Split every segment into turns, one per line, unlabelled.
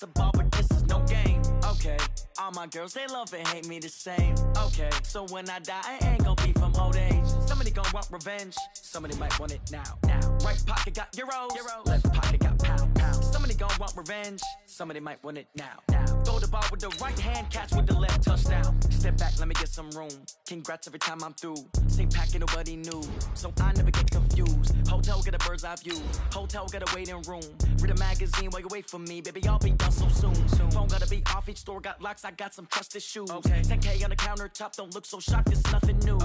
The ball, but this is no game. Okay, all my girls, they love and hate me the same. Okay, so when I die, I ain't gonna be from old age. Somebody gonna want revenge, somebody might want it now. Right pocket got euros, left pocket got pounds. Somebody gonna want revenge, somebody might want it now. Throw the ball with the right hand, catch with the left, touchdown. Step back, let me get some room. Congrats every time I'm through. Same packet, nobody knew, so I never get confused. Hotel get a bird's eye view, hotel get a waiting room. Read a magazine while you wait for me, baby, I'll be done so soon. Phone gotta be off, each store got locks, I got some trusted shoes. 10K on the countertop, don't look so shocked, it's nothing new.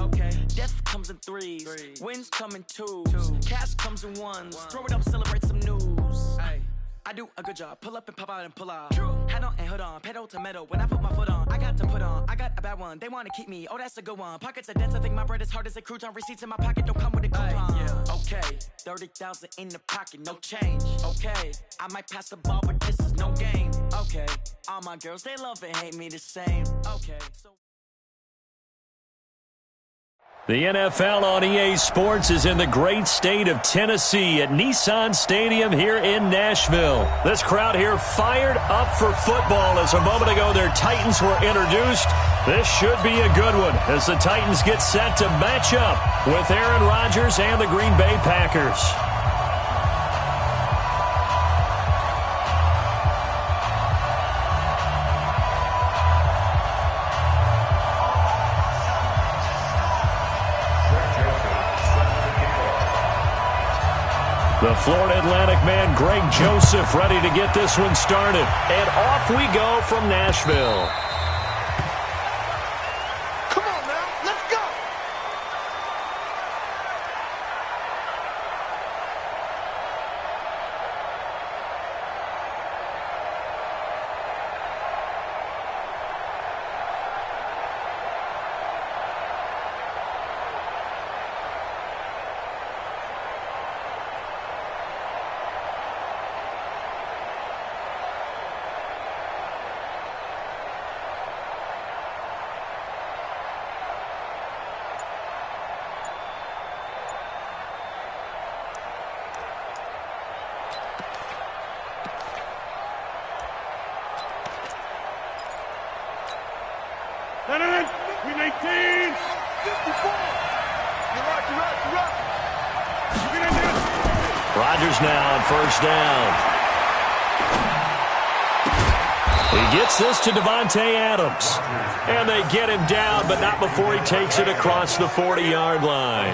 Death comes in threes, wins come in twos, cash comes in ones. Throw it up, celebrate some news. I do a good job, pull up and pop out and pull out. Head on and hood on, pedal to metal. When I put my foot on, I got to put on. I got a bad one, they wanna keep me, oh that's a good one. Pockets are dense, I think my bread is hard as a crouton. Receipts in my pocket, don't come with a coupon. Okay, 30,000 in the pocket, no change. Okay, I might pass the ball, but this is no game. Okay, all my girls, they love and hate me the same. Okay, so
the NFL on EA Sports is in the great state of Tennessee at Nissan Stadium here in Nashville. This crowd here fired up for football as a moment ago their Titans were introduced. This should be a good one as the Titans get set to match up with Aaron Rodgers and the Green Bay Packers. The Florida Atlantic man, Greg Joseph, ready to get this one started. And off we go from Nashville.
Come on now, let's go!
Win 18! 54!
You're right.
Rodgers now on first down. He gets this to Devontae Adams. And they get him down, but not before he takes it across the 40-yard line.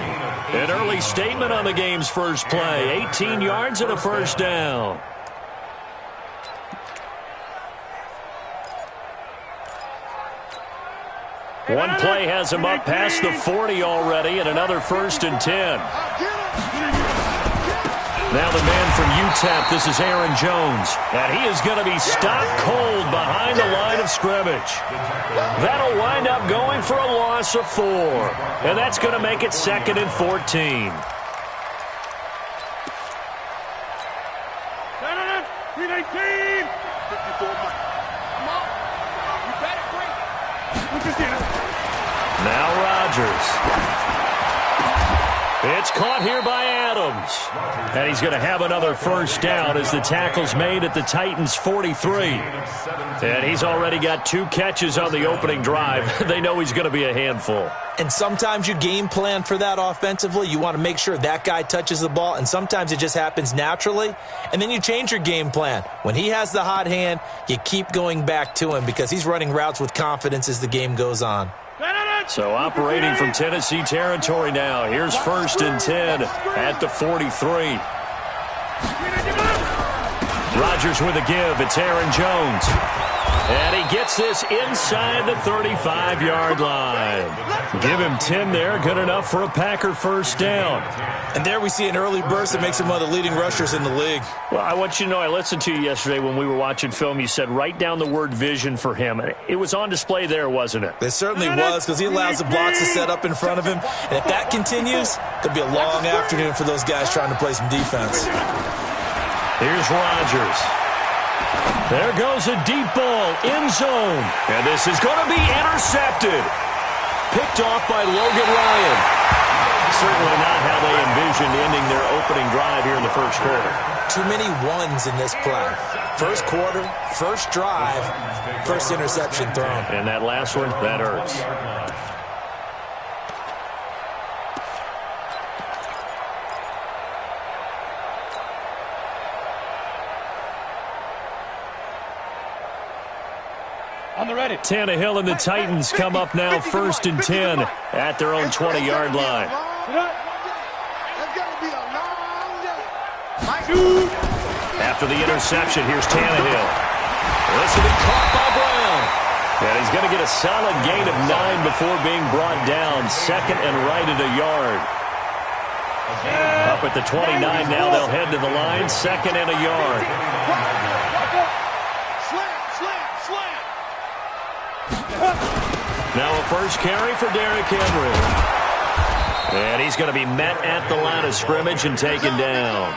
An early statement on the game's first play. 18 yards and a first down. One play has him up past the 40 already, and another 1st and 10. Now the man from UTEP, this is Aaron Jones. And he is going to be stopped cold behind the line of scrimmage. That'll wind up going for a loss of 4. And that's going to make it 2nd and 14.
Win 18!
54.
Now Rodgers. It's caught here by Adams. And he's going to have another first down as the tackle's made at the Titans' 43. And he's already got 2 catches on the opening drive. They know he's going to be a handful.
And sometimes you game plan for that offensively. You want to make sure that guy touches the ball, and sometimes it just happens naturally. And then you change your game plan. When he has the hot hand, you keep going back to him because he's running routes with confidence as the game goes on.
So operating from Tennessee territory now. Here's 1st and 10 at the 43. Rodgers with a give. It's Aaron Jones. And he gets this inside the 35-yard line. Give him 10 there. Good enough for a Packer first down.
And there we see an early burst that makes him one of the leading rushers in the league.
Well, I want you to know, I listened to you yesterday when we were watching film. You said write down the word vision for him. It was on display there, wasn't it?
It certainly was, because he allows the blocks to set up in front of him. And if that continues, it'll be a long afternoon for those guys trying to play some defense.
Here's Rodgers. There goes a deep ball, end zone. And this is going to be intercepted. Picked off by Logan Ryan. That's certainly not how they envisioned ending their opening drive here in the first quarter.
Too many ones in this play. First quarter, first drive, first interception thrown.
And that last one, that hurts.
On the ready.
Tannehill and the Titans come up now 1st and 10 at their own 20-yard line. After the interception, here's Tannehill. This will be caught by Brown. And he's going to get a solid gain of 9 before being brought down. 2nd and right at a yard. Up at the 29 now, they'll head to the line. 2nd and a yard. Now a first carry for Derrick Henry. And he's going to be met at the line of scrimmage and taken down.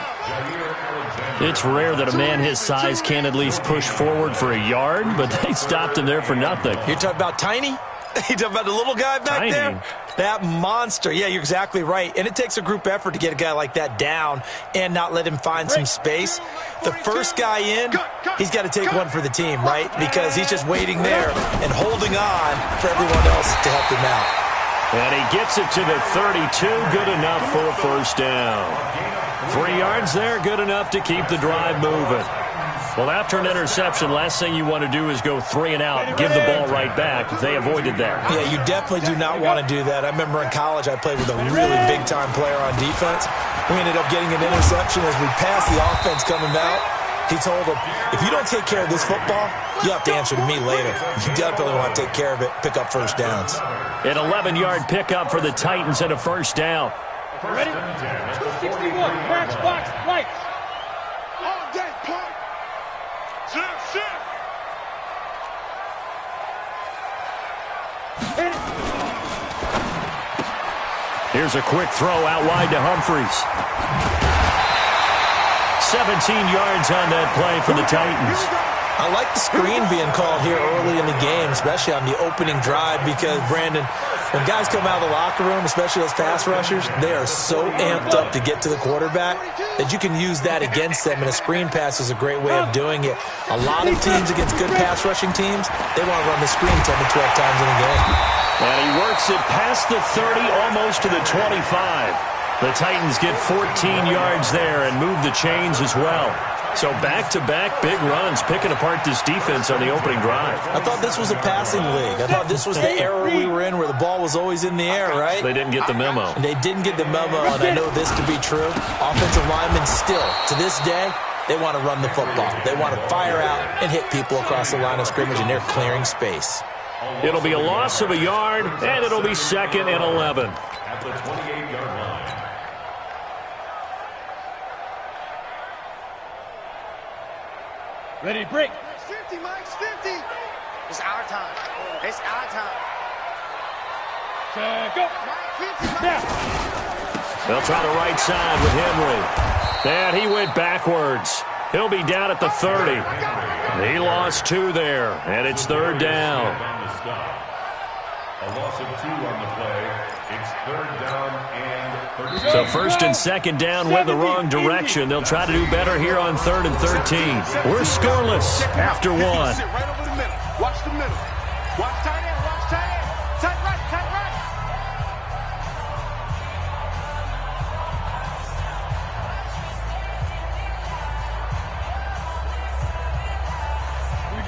It's rare that a man his size can at least push forward for a yard, but they stopped him there for nothing.
You're talking about Tiny? You're talking about the little guy back there? That monster. Yeah, you're exactly right. And it takes a group effort to get a guy like that down and not let him find some space. The first guy in, he's got to take one for the team, right? Because he's just waiting there and holding on for everyone else to help him out.
And he gets it to the 32. Good enough for a first down. 3 yards there, good enough to keep the drive moving. Well, after an interception, last thing you want to do is go 3 and out and give the ball right back. They avoided that.
Yeah, you definitely do not want to do that. I remember in college I played with a really big-time player on defense. We ended up getting an interception as we passed the offense coming out. He told him, if you don't take care of this football, you have to answer to me later. You definitely want to take care of it, pick up first downs.
An 11-yard pickup for the Titans and a first down.
Ready? 261, match box, lights.
All day, punk. Shit.
Here's a quick throw out wide to Humphries. 17 yards on that play for the Titans.
I like the screen being called here early in the game, especially on the opening drive, because, Brandon, when guys come out of the locker room, especially those pass rushers, they are so amped up to get to the quarterback that you can use that against them, and a screen pass is a great way of doing it. A lot of teams against good pass rushing teams, they want to run the screen 10 to 12 times in a game.
And he works it past the 30, almost to the 25. The Titans get 14 yards there and move the chains as well. So back-to-back big runs, picking apart this defense on the opening drive.
I thought this was a passing league. I thought this was the era we were in where the ball was always in the air, right?
They didn't get the memo.
And they didn't get the memo, and I know this to be true. Offensive linemen still, to this day, they want to run the football. They want to fire out and hit people across the line of scrimmage, and they're clearing space.
It'll be a loss of a yard, and it'll be 2nd and 11.
At the 28-yard line.
Ready, break.
50, Mike, 50.
It's our time. It's our time.
Go.
Mike, 50, Mike.
Now.
They'll try the right side with Henry. And he went backwards. He'll be down at the 30. He lost 2 there, and it's 3rd down.
A loss of 2 on the play. It's 3rd down and 30.
So 1st and 2nd down went the wrong direction. They'll try to do better here on 3rd and 13. We're scoreless after 1.
Sit right over the middle. Watch the middle. Watch tight end. Watch tight end. Tight right. Tight right.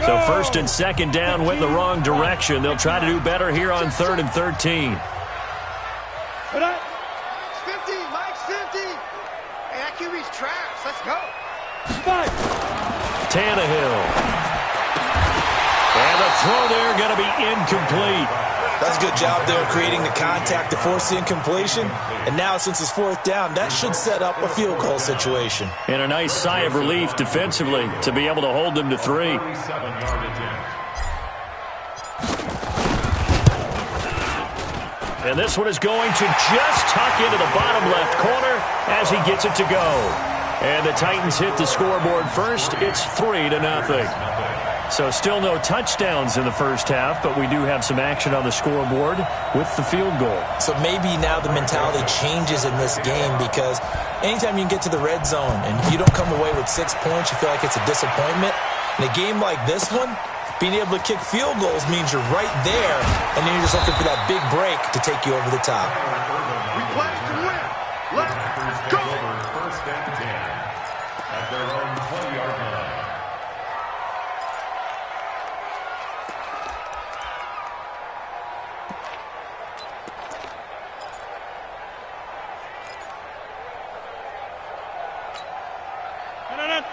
So 1st and 2nd down went the wrong direction. They'll try to do better here on 3rd and 13.
Put up.
50, Mike's 50.
Hey, that QB's trash. Let's go.
5.
Tannehill. And the throw there going to be incomplete.
That's a good job there creating the contact to force the incompletion. And now, since it's 4th down, that should set up a field goal situation.
And a nice sigh of relief defensively to be able to hold them to 3.
7-yard attempt.
And this one is going to just tuck into the bottom left corner as he gets it to go. And the Titans hit the scoreboard first. It's 3-0. So still no touchdowns in the first half, but we do have some action on the scoreboard with the field goal. So
maybe now the mentality changes in this game, because anytime you can get to the red zone and if you don't come away with 6 points, you feel like it's a disappointment. In a game like this one, being able to kick field goals means you're right there, and then you're just looking for that big break to take you over the top.
We play to win. Let's go.
First and 10 at their own 20-yard line.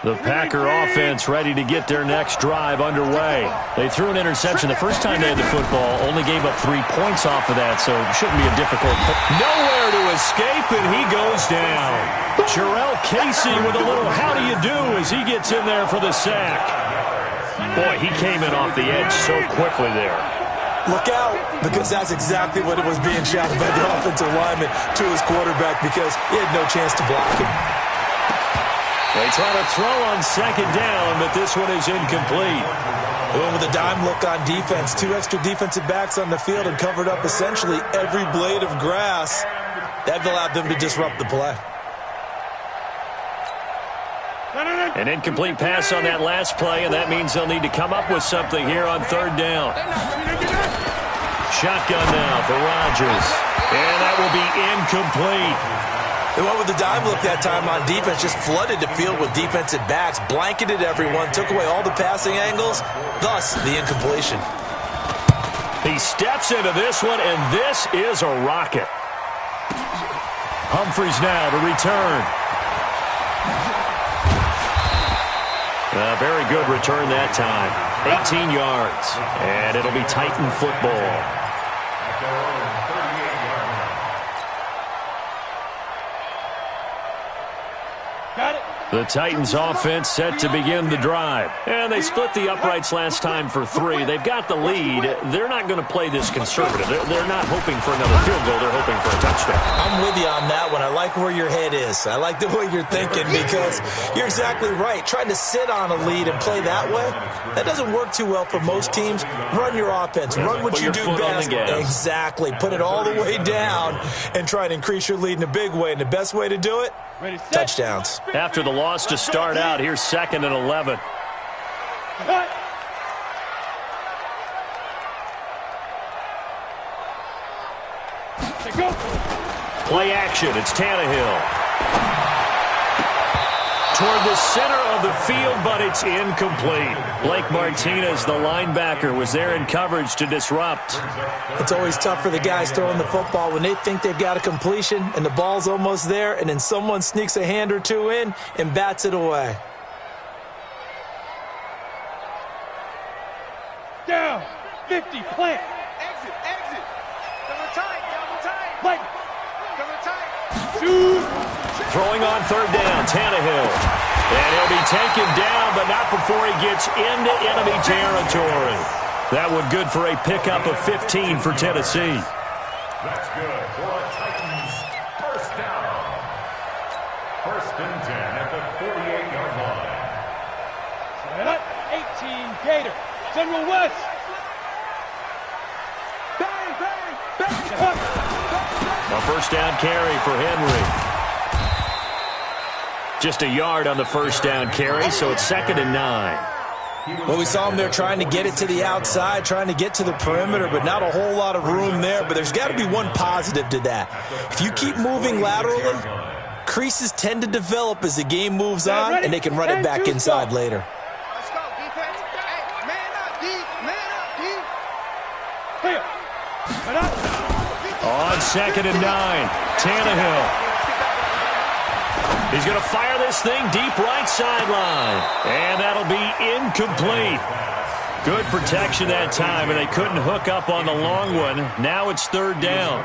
The Packer offense ready to get their next drive underway. They threw an interception the first time they had the football, only gave up 3 points off of that, so it shouldn't be a difficult. Nowhere to escape, and he goes down. Jarrell Casey with a little how do you do as he gets in there for the sack. Boy, he came in off the edge so quickly there.
Look out, because that's exactly what it was being shouted by the offensive lineman to his quarterback, because he had no chance to block him.
They try to throw on second down, but this one is incomplete.
With a dime look on defense, 2 extra defensive backs on the field and covered up essentially every blade of grass. That allowed them to disrupt the play.
An incomplete pass on that last play, and that means they'll need to come up with something here on third down. Shotgun now for Rodgers, and that will be incomplete.
They went with the dime look that time on defense, just flooded the field with defensive backs, blanketed everyone, took away all the passing angles, thus the incompletion.
He steps into this one, and this is a rocket. Humphries now to return. A very good return that time. 18 yards, and it'll be Titan football.
Got it.
The Titans offense set to begin the drive. And they split the uprights last time for 3. They've got the lead. They're not going to play this conservative. They're not hoping for another field goal. They're hoping for a touchdown.
I'm with you on that one. I like where your head is. I like the way you're thinking, because you're exactly right. Trying to sit on a lead and play that way, that doesn't work too well for most teams. Run your offense. Run what you do best. Exactly. Put it all the way down and try to increase your lead in a big way. And the best way to do it, touchdowns.
After the loss to start out, here's 2nd and 11. Play action. It's Tannehill. Toward the center of the field, but it's incomplete. Blake Martinez, the linebacker, was there in coverage to disrupt.
It's always tough for the guys throwing the football when they think they've got a completion and the ball's almost there, and then someone sneaks a hand or two in and bats it away.
Down. 50. Plant.
Exit. Double tight.
Play.
Double tight.
Shoot.
Throwing on third down, Tannehill. And he'll be taken down, but not before he gets into enemy territory. That one good for a pickup of 15 for Tennessee.
That's good for a Titans first down. 1st and 10 at the 48-yard line.
Set up. 18 Gator. General West. Bang.
A first down carry for Henry. Just a yard on the first down carry, so it's 2nd and 9.
Well, we saw him there trying to get it to the outside, trying to get to the perimeter, but not a whole lot of room there. But there's got to be one positive to that. If you keep moving laterally, creases tend to develop as the game moves on, and they can run it back inside later.
Let's go, defense. Hey, man up, D.
Clear. Right up.
On 2nd and 9, Tannehill. He's going to fire this thing deep right sideline. And that'll be incomplete. Good protection that time, and they couldn't hook up on the long one. Now it's 3rd down.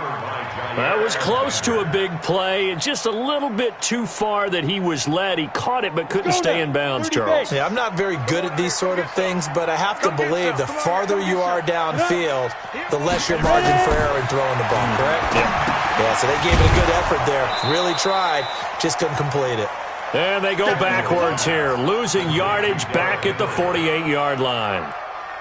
That was close to a big play, and just a little bit too far that he was led. He caught it but couldn't stay in bounds, Charles.
Yeah, I'm not very good at these sort of things, but I have to believe the farther you are downfield, the less your margin for error in throwing the ball, correct?
Yeah.
Yeah, so they gave it a good effort there. Really tried, just couldn't complete it.
And they go backwards here, losing yardage back at the 48-yard line.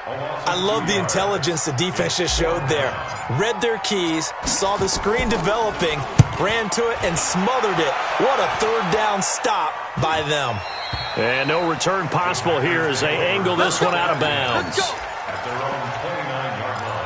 I love the intelligence the defense just showed there. Read their keys, saw the screen developing, ran to it, and smothered it. What a third down stop by them.
And no return possible here as they angle this one out of bounds.
At their own 29-yard line.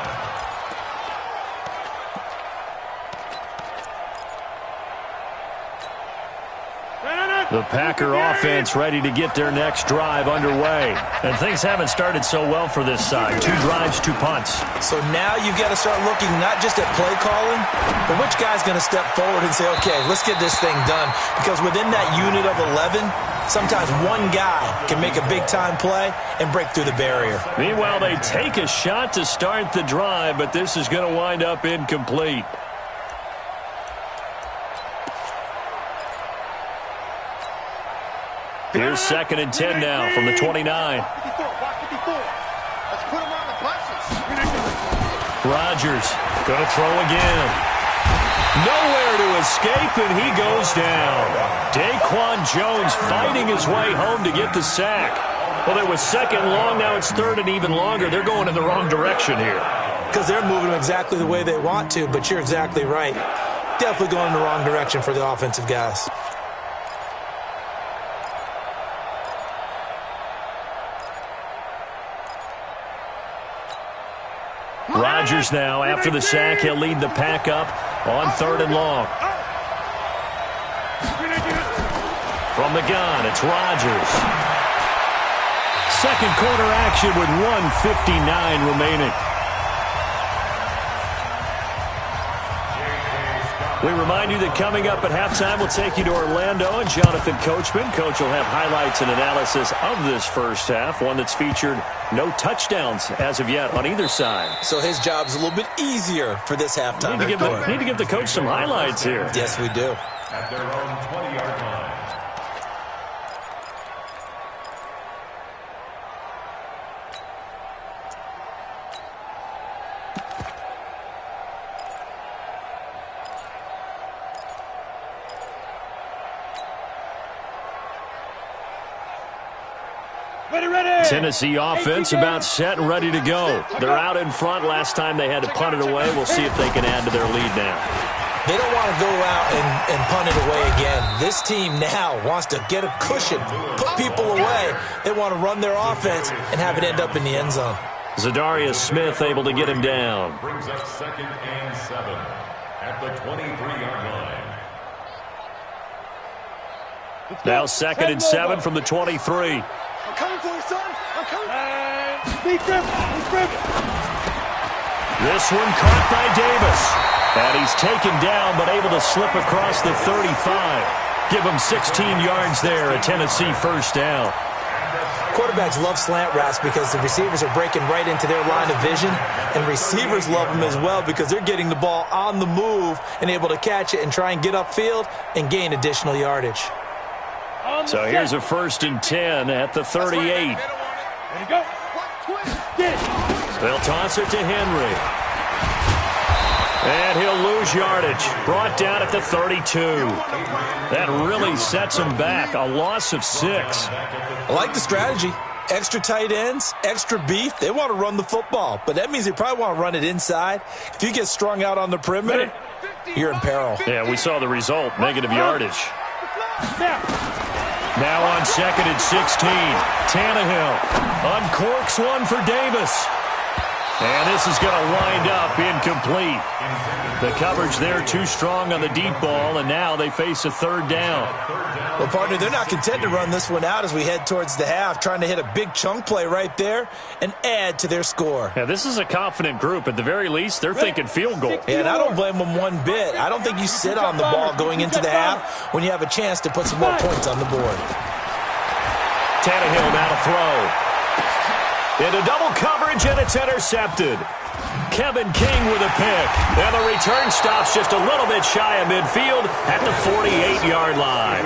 The Packer offense ready to get their next drive underway. And things haven't started so well for this side. 2 drives, 2 punts.
So now you've got to start looking not just at play calling, but which guy's going to step forward and say, okay, let's get this thing done. Because within that unit of 11, sometimes one guy can make a big-time play and break through the barrier.
Meanwhile, they take a shot to start the drive, but this is going to wind up incomplete. Here's 2nd and 10 now from the 29.
Let's put him on the buses.
Rodgers going to throw again. Nowhere to escape, and he goes down. Daquan Jones fighting his way home to get the sack. Well, it was 2nd and long. Now it's 3rd and even longer. They're going in the wrong direction here.
Because they're moving exactly the way they want to, but you're exactly right. Definitely going in the wrong direction for the offensive guys.
Rodgers now, after the sack, he'll lead the pack up on 3rd and long. From the gun, it's Rodgers. Second quarter action with 1:59 remaining. We remind you that coming up at halftime, we'll take you to Orlando and Jonathan Coachman. Coach will have highlights and analysis of this first half, one that's featured no touchdowns as of yet on either side.
So his job's a little bit easier for this halftime.
Need to give the coach some highlights here.
Yes, we do.
At their own 20-yard line.
Tennessee offense about set and ready to go. They're out in front. Last time they had to punt it away. We'll see if they can add to their lead now.
They don't want to go out and punt it away again. This team now wants to get a cushion, put people away. They want to run their offense and have it end up in the end zone.
Zadarius Smith able to get him down.
Brings up 2nd and 7 at the 23-yard line.
Now 2nd and 7 from the 23.
I'm coming for you, son. I'm coming.
Be grip.
This one caught by Davis. And he's taken down but able to slip across the 35. Give him 16 yards there, a Tennessee first down.
Quarterbacks love slant routes because the receivers are breaking right into their line of vision, and receivers love them as well because they're getting the ball on the move and able to catch it and try and get upfield and gain additional yardage.
So here's a 1st and 10 at the 38.
There you go. Get it.
They'll toss it to Henry. And he'll lose yardage. Brought down at the 32. That really sets him back. A loss of 6.
I like the strategy. Extra tight ends, extra beef. They want to run the football, but that means they probably want to run it inside. If you get strung out on the perimeter, you're in peril.
Yeah, we saw the result. Negative yardage. Now on 2nd and 16. Tannehill uncorks one for Davis. And this is going to wind up incomplete. The coverage there too strong on the deep ball, and now they face a 3rd down.
Well, partner, they're not content to run this one out as we head towards the half, trying to hit a big chunk play right there and add to their score.
Yeah, this is a confident group. At the very least, they're thinking field goal.
Yeah, and I don't blame them one bit. I don't think you sit on the ball going into the half when you have a chance to put some more points on the board.
Tannehill now to throw. Into double coverage, and it's intercepted. Kevin King with a pick. And the return stops just a little bit shy of midfield at the 48-yard line.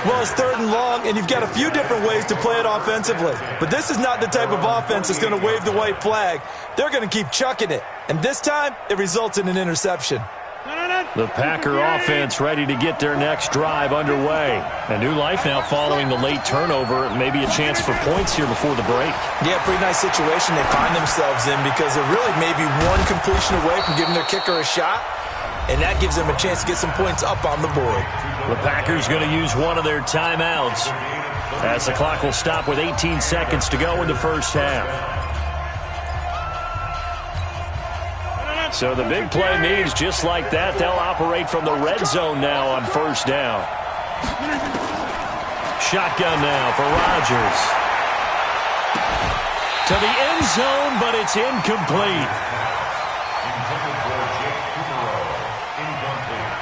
Well, it's 3rd and long, and you've got a few different ways to play it offensively. But this is not the type of offense that's going to wave the white flag. They're going to keep chucking it. And this time, it results in an interception.
No.
The Packer offense ready to get their next drive underway. A new life now following the late turnover. Maybe a chance for points here before the break.
Yeah, pretty nice situation they find themselves in because they're really maybe one completion away from giving their kicker a shot, and that gives them a chance to get some points up on the board.
The Packers going to use one of their timeouts as the clock will stop with 18 seconds to go in the first half. So the big play means just like that, they'll operate from the red zone now on first down. Shotgun now for Rodgers. To the end zone, but it's incomplete.
Intended for Jake Cooper. Incomplete.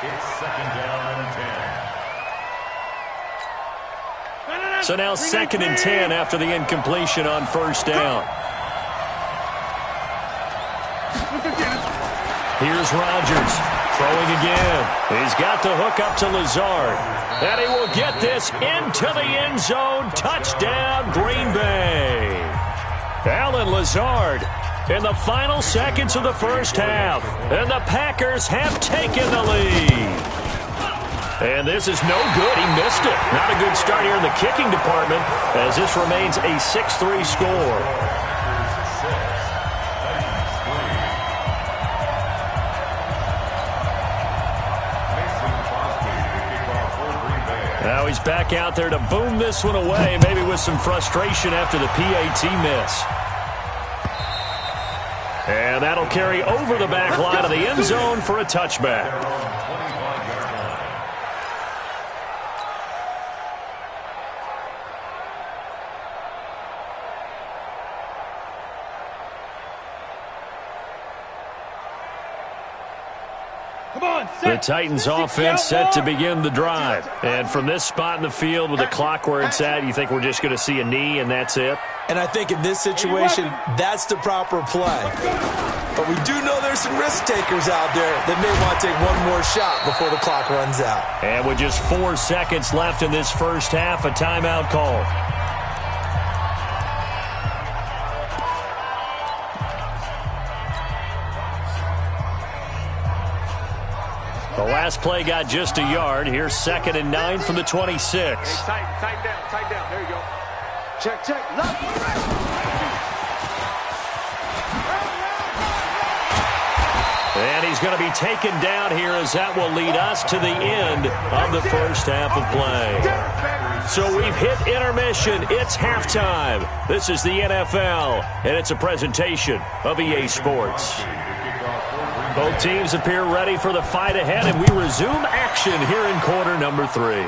It's second down and 10.
So now second and 10 after the incompletion on first down. Here's Rodgers throwing again. He's got the hook up to Lazard. And he will get this into the end zone. Touchdown, Green Bay. Alan Lazard in the final seconds of the first half. And the Packers have taken the lead. And this is no good. He missed it. Not a good start here in the kicking department as this remains a 6-3 score. Now he's back out there to boom this one away, maybe with some frustration after the PAT miss. And that'll carry over the back line of the end zone for a touchback. The Titans offense set to begin the drive. And from this spot in the field with the clock where it's at, you think we're just going to see a knee and that's it?
And I think in this situation, that's the proper play. But we do know there's some risk takers out there that may want to take one more shot before the clock runs out.
And with just 4 seconds left in this first half, a timeout call. The last play got just a yard. Here's second and 9 from the 26.
Tighten down. There you go.
Check. Left.
And he's going to be taken down here as that will lead us to the end of the first half of play. So we've hit intermission. It's halftime. This is the NFL, and it's a presentation of EA Sports. Both teams appear ready for the fight ahead, and we resume action here in quarter number 3.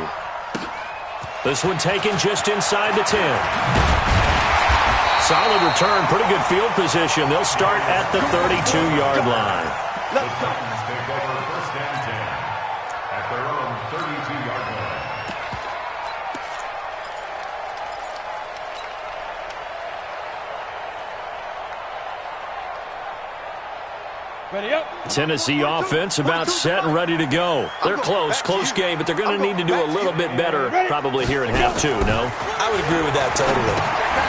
This one taken just inside the 10. Solid return, pretty good field position. They'll start at the 32-yard line.
The Titans take over first and 10 at their own 32-yard line.
Ready up.
Tennessee offense about set and ready to go. They're close game, but they're going to need to do a little bit better probably here in half 2, no?
I would agree with that totally.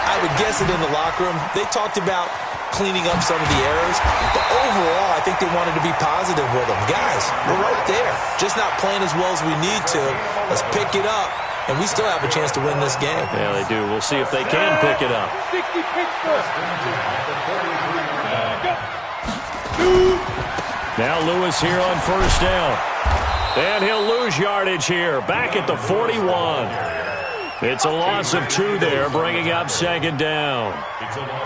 I would guess it in the locker room. They talked about cleaning up some of the errors, but overall, I think they wanted to be positive with them. Guys, we're right there. Just not playing as well as we need to. Let's pick it up, and we still have a chance to win this game.
Yeah, they do. We'll see if they can pick it up.
60 Pittsburgh.
Now Lewis here on first down. And he'll lose yardage here. Back at the 41. It's a loss of 2 there, bringing up second down.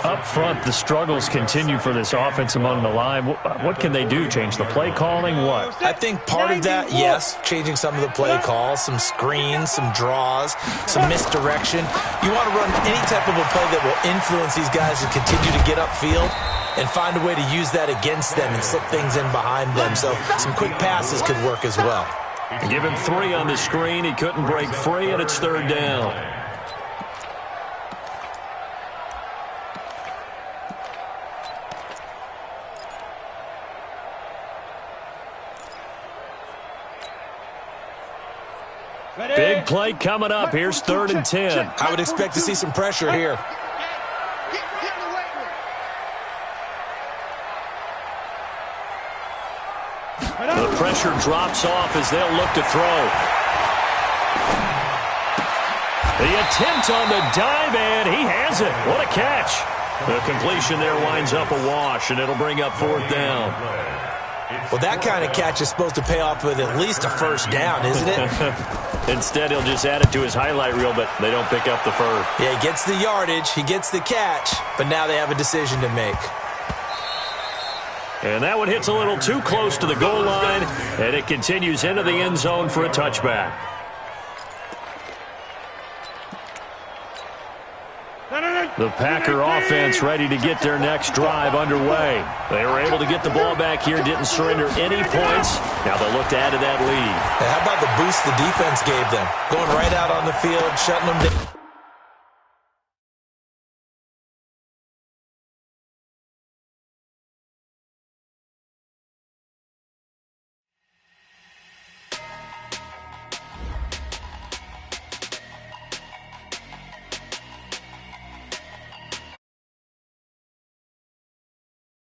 Up front, the struggles continue for this offense among the line. What can they do? Change the play calling? What?
I think part of that, yes, changing some of the play calls, some screens, some draws, some misdirection. You want to run any type of a play that will influence these guys to continue to get upfield and find a way to use that against them and slip things in behind them. So some quick passes could work as well.
Give him 3 on the screen. He couldn't break free, and it's third down. Big play coming up. Here's third and 10.
I would expect to see some pressure here.
The pressure drops off as they'll look to throw. The attempt on the dive, and he has it. What a catch. The completion there winds up a wash, and it'll bring up 4th down.
Well, that kind of catch is supposed to pay off with at least a first down, isn't it?
Instead, he'll just add it to his highlight reel, but they don't pick up the first.
Yeah, he gets the yardage, he gets the catch, but now they have a decision to make.
And that one hits a little too close to the goal line, and it continues into the end zone for a touchback. The Packer offense ready to get their next drive underway. They were able to get the ball back here, didn't surrender any points. Now they'll look to add to that lead.
How about the boost the defense gave them? Going right out on the field, shutting them down.